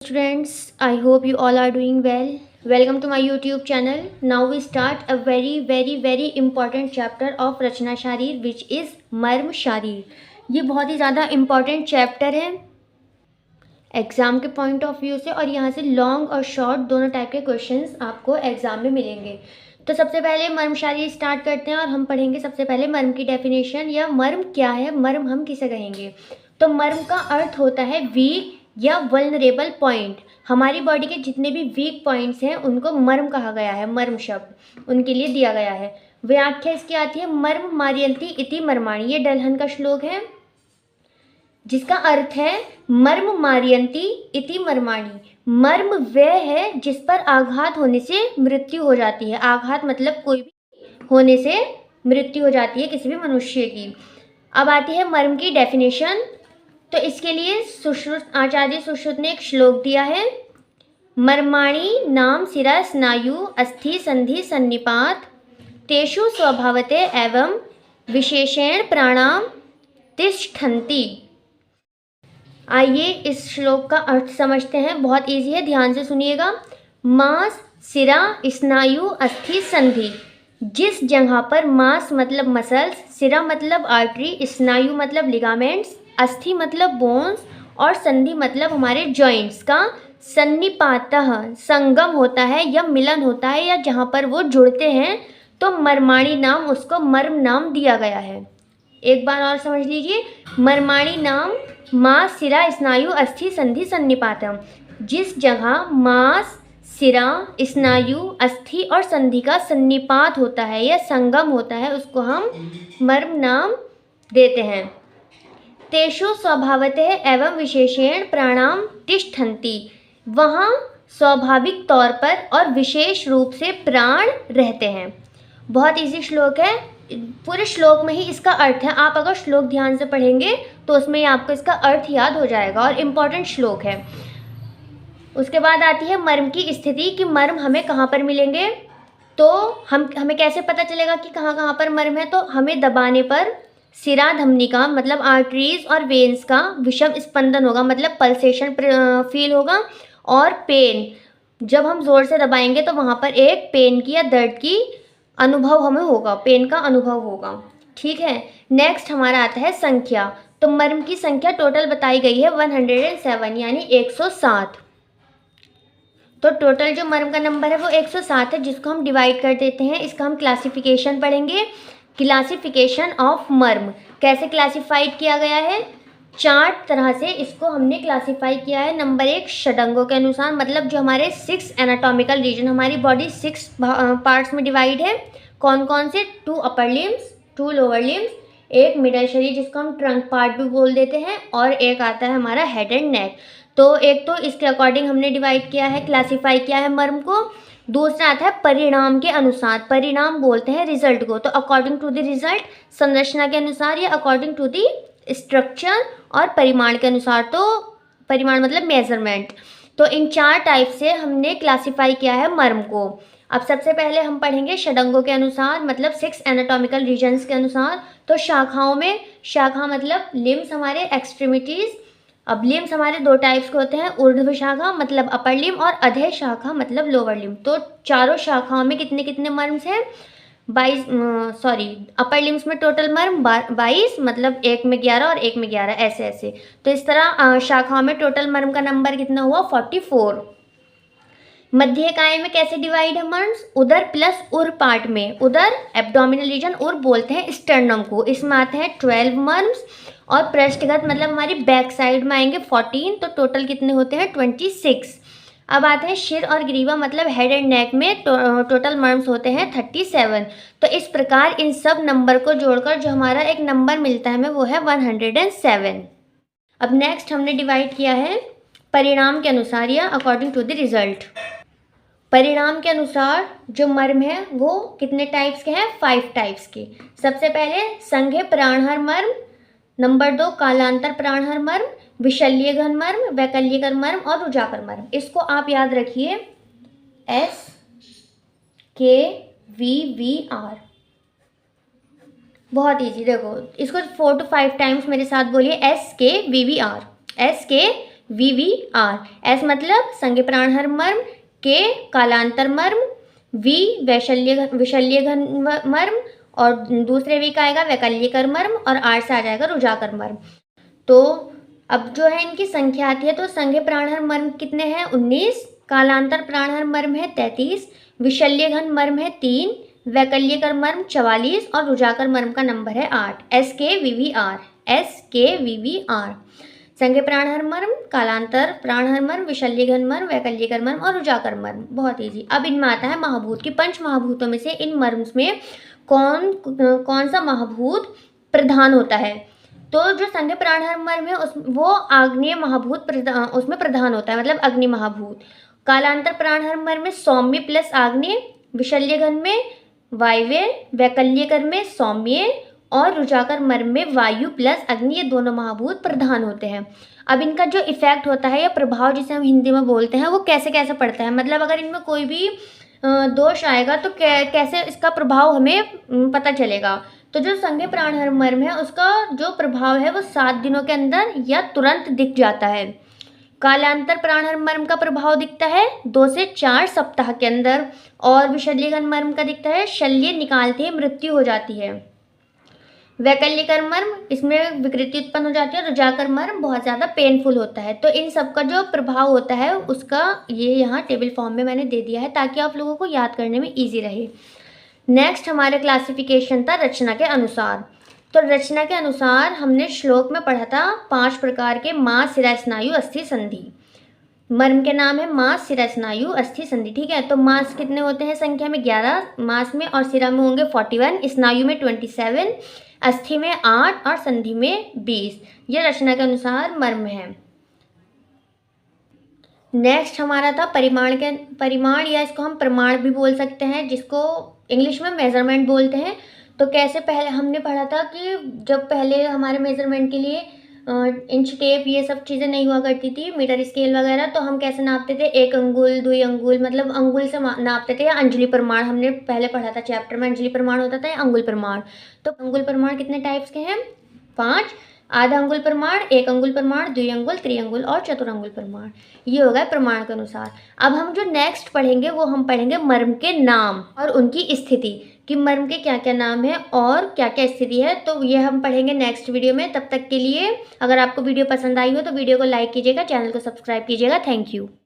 students, I hope you all are doing well. Welcome to my YouTube channel. Now we start a very important chapter of Rachna शारीर which is मर्म शारीर। ये बहुत ही ज़्यादा important chapter है exam के point of view से, और यहाँ से लॉन्ग और शॉर्ट दोनों टाइप के क्वेश्चंस आपको एग्ज़ाम में मिलेंगे। तो सबसे पहले मर्म शारीर स्टार्ट करते हैं और हम पढ़ेंगे सबसे पहले मर्म की डेफिनेशन, या मर्म क्या है, मर्म हम किसे कहेंगे। तो मर्म का अर्थ होता है वीक या वल्नरेबल पॉइंट। हमारी बॉडी के जितने भी वीक पॉइंट्स हैं उनको मर्म कहा गया है, मर्म शब्द उनके लिए दिया गया है। व्याख्या इसकी आती है मर्म मार्यन्ति इति मर्माणि। ये डलहन का श्लोक है जिसका अर्थ है मर्म मार्यन्ति इति मर्माणि। मर्म वह है जिस पर आघात होने से मृत्यु हो जाती है। आघात मतलब कोई भी होने से मृत्यु हो जाती है किसी भी मनुष्य की। अब आती है मर्म की डेफिनेशन। तो इसके लिए आचार्य सुश्रुत ने एक श्लोक दिया है, मर्माणि नाम शिरा स्नायु अस्थि संधि सन्निपात तेषु स्वभावते एवं विशेषेण प्राणाम तिष्ठन्ति। आइए इस श्लोक का अर्थ समझते हैं। बहुत इजी है, ध्यान से सुनिएगा। मांस, सिरा, स्नायु, अस्थि, संधि। जिस जगह पर मांस मतलब मसल्स, सिरा मतलब आर्टरी, स्नायु मतलब लिगामेंट्स, अस्थि मतलब बोन्स और संधि मतलब हमारे जॉइंट्स का सन्निपातः संगम होता है या मिलन होता है, या जहाँ पर वो जुड़ते हैं तो मर्माणि नाम, उसको मर्म नाम दिया गया है। एक बार और समझ लीजिए, मर्माणि नाम मांस, सिरा, स्नायु, अस्थि, संधि, सन्निपातम। जिस जगह मांस, सिरा, स्नायु, अस्थि और संधि का सन्निपात होता है या संगम होता है उसको हम मर्म नाम देते हैं। तेषु स्वभावतः एवं विशेषेण प्राणाम तिष्ठन्ति। वहाँ स्वाभाविक तौर पर और विशेष रूप से प्राण रहते हैं। बहुत इजी श्लोक है, पूरे श्लोक में ही इसका अर्थ है। आप अगर श्लोक ध्यान से पढ़ेंगे तो उसमें आपको इसका अर्थ याद हो जाएगा, और इम्पॉर्टेंट श्लोक है। उसके बाद आती है मर्म की स्थिति, कि मर्म हमें कहाँ पर मिलेंगे। तो हमें कैसे पता चलेगा कि कहाँ पर मर्म है। तो हमें दबाने पर सिरा धमनी का मतलब आर्टरीज और वेन्स का विषम स्पंदन होगा, मतलब पल्सेशन फील होगा, और पेन जब हम ज़ोर से दबाएंगे तो वहाँ पर एक पेन की या दर्द की अनुभव हमें होगा, पेन का अनुभव होगा। ठीक है, नेक्स्ट हमारा आता है संख्या। तो मर्म की संख्या टोटल बताई गई है 107 यानी 107। तो टोटल जो मर्म का नंबर है वो 107 है, जिसको हम डिवाइड कर देते हैं। इसका हम क्लासिफिकेशन पढ़ेंगे, क्लासिफिकेशन ऑफ मर्म। कैसे क्लासिफाइड किया गया है, 4 तरह से इसको हमने क्लासिफाई किया है। नंबर 1 षडंगों के अनुसार, मतलब जो हमारे 6 एनाटॉमिकल रीजन, हमारी बॉडी 6 पार्ट्स में डिवाइड है। कौन कौन से, 2 अपर लिम्स, 2 लोअर लिम्स, एक मिडल शरीर जिसको हम ट्रंक पार्ट भी बोल देते हैं, और एक आता है हमारा हेड एंड नेक। तो एक तो इसके अकॉर्डिंग हमने डिवाइड किया है, क्लासिफाई किया है मर्म को। दूसरा आता है परिणाम के अनुसार। परिणाम बोलते हैं रिजल्ट को। तो अकॉर्डिंग टू द रिजल्ट, संरचना के अनुसार, या अकॉर्डिंग टू द स्ट्रक्चर और परिमाण के अनुसार। तो परिमाण मतलब मेजरमेंट। तो इन 4 टाइप से हमने क्लासिफाई किया है मर्म को। अब सबसे पहले हम पढ़ेंगे षडंगों के अनुसार, मतलब 6 एनाटॉमिकल रीजन्स के अनुसार। तो शाखाओं में, शाखा मतलब लिम्स हमारे, एक्सट्रीमिटीज़। अब लिम्स हमारे 2 टाइप्स के होते हैं, ऊर्ध्व शाखा मतलब अपर लिम और अधः शाखा मतलब लोअर लिम। तो चारों शाखाओं में कितने कितने मर्म्स हैं, 22, अपर लिम्स में टोटल मर्म 22, मतलब एक में 11 और एक में 11, ऐसे ऐसे। तो इस तरह शाखाओं में टोटल मर्म का नंबर कितना हुआ, 44। मध्यकाय में कैसे डिवाइड है मर्म्स, उदर प्लस उर पार्ट में। उदर एब्डोमिनल रीजन, उर बोलते हैं स्टर्नम को, इसमें आते हैं 12 मर्म्स। और पृष्ठगत मतलब हमारी बैक साइड में आएंगे 14। तो टोटल कितने होते हैं, 26। अब आते हैं शिर और ग्रीवा मतलब हेड एंड नेक में, टोटल मर्म्स होते हैं 37। तो इस प्रकार इन सब नंबर को जोड़कर जो हमारा एक नंबर मिलता है हमें, वो है 107। अब नेक्स्ट हमने डिवाइड किया है परिणाम के अनुसार या अकॉर्डिंग टू द रिजल्ट। परिणाम के अनुसार जो मर्म है वो कितने टाइप्स के हैं, 5 टाइप्स के। सबसे पहले संघे प्राणहर मर्म, नंबर 2 कालांतर प्राणहर मर्म, विशल्य घन मर्म, वैकल्यकर मर्म और रुजाकर मर्म। इसको आप याद रखिए, SKVVR। बहुत इजी, देखो इसको 4 to 5 टाइम्स मेरे साथ बोलिए, SKVVR, SKVVR। VVR। एस मतलब संज्ञ प्राणहर मर्म, के कालांतर मर्म, वी विशल्य घन मर्म, और दूसरे वी का आएगा वैकल्यकर मर्म, और आर से आ जाएगा रुजाकर मर्म। तो अब जो है इनकी संख्या आती है, तो संज्ञ प्राणहर मर्म कितने हैं? 19, कालांतर प्राणहर मर्म है 33, विशल्य घन मर्म है 3, वैकल्यकर मर्म 44, और रुजाकर मर्म का नंबर है 8। SKVVR, SKVVR। संज्ञ प्राणहर मर्म, कालांतर प्राणहर मर्म, विशल्य घन मर्म, वैकल्यकर मर्म और रुजाकर मर्म। बहुत इजी। अब इनमें आता है महाभूत की पंच महाभूतों में से इन मर्म्स में कौन सा महाभूत प्रधान होता है? तो जो संज्ञ प्राणहर मर्म है वो आग्नेय महाभूत उसमें प्रधान होता है, मतलब अग्नि महाभूत। कालांतर प्राणहर मर्म में सौम्य प्लस आग्नेय, विशल्य घन में वायव्य, वैकल्यकर में सौम्य, और रुजाकर मर्म में वायु प्लस अग्नि, ये दोनों महाभूत प्रधान होते हैं। अब इनका जो इफेक्ट होता है या प्रभाव जिसे हम हिंदी में बोलते हैं वो कैसे कैसे पड़ता है, मतलब अगर इनमें कोई भी दोष आएगा तो कैसे इसका प्रभाव हमें पता चलेगा। तो जो संज्ञ प्राणहर मर्म है उसका जो प्रभाव है वो 7 दिनों के अंदर या तुरंत दिख जाता है। कालांतर प्राणहर मर्म का प्रभाव दिखता है 2 से 4 सप्ताह के अंदर, और विशल्य घन मर्म का दिखता है शल्य निकालते ही मृत्यु हो जाती है। वैकल्यकर मर्म, इसमें विकृति उत्पन्न हो जाती है, और रुजाकर मर्म बहुत ज़्यादा पेनफुल होता है। तो इन सब का जो प्रभाव होता है उसका ये यहाँ टेबल फॉर्म में मैंने दे दिया है ताकि आप लोगों को याद करने में ईजी रहे। नेक्स्ट हमारा क्लासिफिकेशन था रचना के अनुसार। तो रचना के अनुसार हमने श्लोक में पढ़ा था 5 प्रकार के मांस, सिरा, स्नायु, अस्थि, संधि। मर्म के नाम है मांस, सिरा, स्नायु, अस्थि, संधि। ठीक है, तो मांस कितने होते हैं संख्या में? 11 मांस में, और सिरा में होंगे 41, स्नायु में 27, अस्थि में 8 और संधि में 20। यह रचना के अनुसार मर्म है। नेक्स्ट हमारा था परिमाण, या इसको हम प्रमाण भी बोल सकते हैं, जिसको इंग्लिश में मेजरमेंट बोलते हैं। तो कैसे पहले हमने पढ़ा था कि जब पहले हमारे मेजरमेंट के लिए इंच टेप ये सब चीज़ें नहीं हुआ करती थी, मीटर स्केल वगैरह, तो हम कैसे नापते थे? 1 अंगुल, 2 अंगुल, मतलब अंगुल से नापते थे, या अंजलि प्रमाण हमने पहले पढ़ा था चैप्टर में। अंजलि प्रमाण होता था या अंगुल प्रमाण। तो अंगुल प्रमाण कितने टाइप्स के हैं? 5। आधा अंगुल प्रमाण, 1 अंगुल प्रमाण, 2 अंगुल, त्रिअंगुल और चतुरंगुल प्रमाण। ये हो गया प्रमाण के अनुसार। अब हम जो नेक्स्ट पढ़ेंगे वो हम पढ़ेंगे मर्म के नाम और उनकी स्थिति, कि मर्म के क्या क्या नाम है और क्या क्या स्थिति है। तो ये हम पढ़ेंगे नेक्स्ट वीडियो में। तब तक के लिए अगर आपको वीडियो पसंद आई हो तो वीडियो को लाइक कीजिएगा, चैनल को सब्सक्राइब कीजिएगा। Thank you.